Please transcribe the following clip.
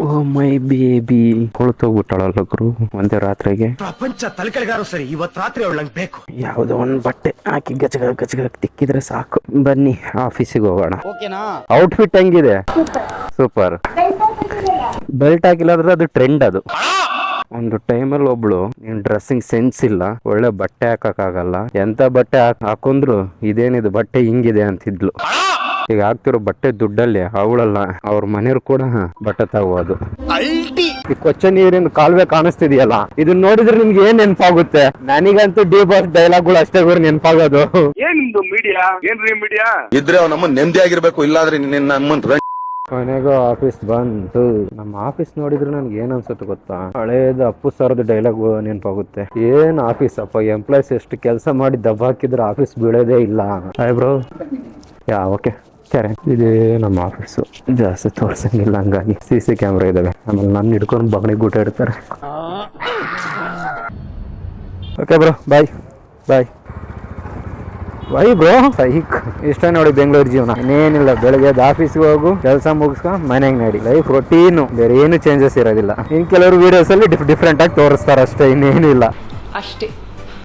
O my baby ಕೊಳ್ತೋಗ್ಬಿಟ್ಟಾಳಲ್ಲ ಗುರು ಒಂದೇ ರಾತ್ರಿಗೆ. ಪ್ರಪಂಚ ತಲೆಕೆಳಗಾರು ಸರಿ, ಇವತ್ ರಾತ್ರಿ ಅವಳಂಗ್ ಬೇಕು. ಯಾವುದೋ ಒಂದ್ ಬಟ್ಟೆ ಹಾಕಿ ಗಚ್ಚಗ ತಿಕ್ಕಿದ್ರೆ ಸಾಕು. ಬನ್ನಿ ಆಫೀಸಿಗೆ ಹೋಗೋಣ. ಔಟ್ಫಿಟ್ ಹೆಂಗಿದೆ? ಸೂಪರ್. ಬೆಲ್ಟ್ ಹಾಕಿಲ್ಲ ಅದು ಟ್ರೆಂಡ್. ಅದು ಒಂದು ಟೈಮಲ್ಲಿ ಒಬ್ಳು ನಿನ್ ಡ್ರೆಸ್ಸಿಂಗ್ ಸೆನ್ಸ್ ಇಲ್ಲ, ಒಳ್ಳೆ ಬಟ್ಟೆ ಹಾಕಕ್ಕಾಗಲ್ಲ, ಎಂತ ಬಟ್ಟೆ ಹಾಕೊಂಡ್ರು ಇದೇನಿದು ಬಟ್ಟೆ ಹಿಂಗಿದೆ ಅಂತಿದ್ಲು. ಈಗ ಆಗ್ತಿರೋ ಬಟ್ಟೆ ದುಡ್ಡಲ್ಲಿ ಅವಳಲ್ಲ, ಅವ್ರ ಮನೆಯವ್ರು ಕೂಡ ಬಟ್ಟೆ ತಗೋದು. ಈ ಕೊಚ್ಚ ನೀರಿನ ಕಾಲುವೆ ಕಾಣಿಸ್ತಿದೆಯಲ್ಲ, ಇದನ್ನ ನೋಡಿದ್ರೆ ನಿಮ್ಗೆ ಏನ್ ನೆನಪಾಗುತ್ತೆ? ನನಗಂತೂ ಡಿ ಬಾಸ್ ಡೈಲಾಗ್ಗಳು ಅಷ್ಟೇ ಗುರು ನೆನಪಾಗೋದು. ಏನಿದು ಮೀಡಿಯಾ? ಏನ್ರಿ ಮೀಡಿಯಾ ಇದ್ರೆ ನಮ್ಮ ನೆಮ್ಮದಿ ಆಗಿರ್ಬೇಕು, ಇಲ್ಲಾದ್ರೆ ನಮ್ಮನ್ ಕೊನೆಗೂ ಆಫೀಸ್ ಬಂತು. ನಮ್ಮ ಆಫೀಸ್ ನೋಡಿದ್ರೆ ನನ್ಗೆ ಏನ್ ಅನ್ಸುತ್ತೆ ಗೊತ್ತಾ? ಹಳೇದು ಅಪ್ಪು ಸರ್ದು ಡೈಲಾಗ್ ನೆನಪಾಗುತ್ತೆ. ಏನ್ ಆಫೀಸ್ ಅಪ್ಪ, ಎಂಪ್ಲಾಯ್ಸ್ ಎಷ್ಟು ಕೆಲಸ ಮಾಡಿ ದಬ್ಬ ಹಾಕಿದ್ರೆ ಆಫೀಸ್ ಬೀಳೋದೇ ಇಲ್ಲ. Hi bro. ಓಕೆ ಸರಿ, ಇದೇ ನಮ್ಮ ಆಫೀಸು. ಜಾಸ್ತಿ ತೋರ್ಸಂಗಿಲ್ಲ, ಹಂಗಾಗಿ CC ಕ್ಯಾಮ್ರಾ ಇದಾವೆ. ಆಮೇಲೆ ನನ್ನ ಹಿಡ್ಕೊಂಡು ಬಗಣಿಗೆ ಗೂಟ ಇಡ್ತಾರೆ. ಓಕೆ ಬ್ರೋ, ಬಾಯ್ ಬಾಯ್ ಬಾಯ್ ಬ್ರೋ. ಸೈಕ್ ಇಷ್ಟ ನೋಡಿ ಬೆಂಗಳೂರು ಜೀವನ. ಇನ್ನೇನಿಲ್ಲ, ಬೆಳಗ್ಗೆ ಆಫೀಸ್ಗೆ ಹೋಗು, ಕೆಲಸ ಮುಗಿಸ್ಕೊ ಮನೆಗೆ ನಡಿ. ಲೈಫ್ ರೊಟೀನು, ಬೇರೆ ಏನು ಚೇಂಜಸ್ ಇರೋದಿಲ್ಲ. ಇನ್ ಕೆಲವರು ವಿಡಿಯೋಸ್ ಅಲ್ಲಿ ಡಿಫ್ರೆಂಟ್ ಆಗಿ ತೋರಿಸ್ತಾರೆ ಅಷ್ಟೇ, ಇನ್ನೇನಿಲ್ಲ ಅಷ್ಟೇ.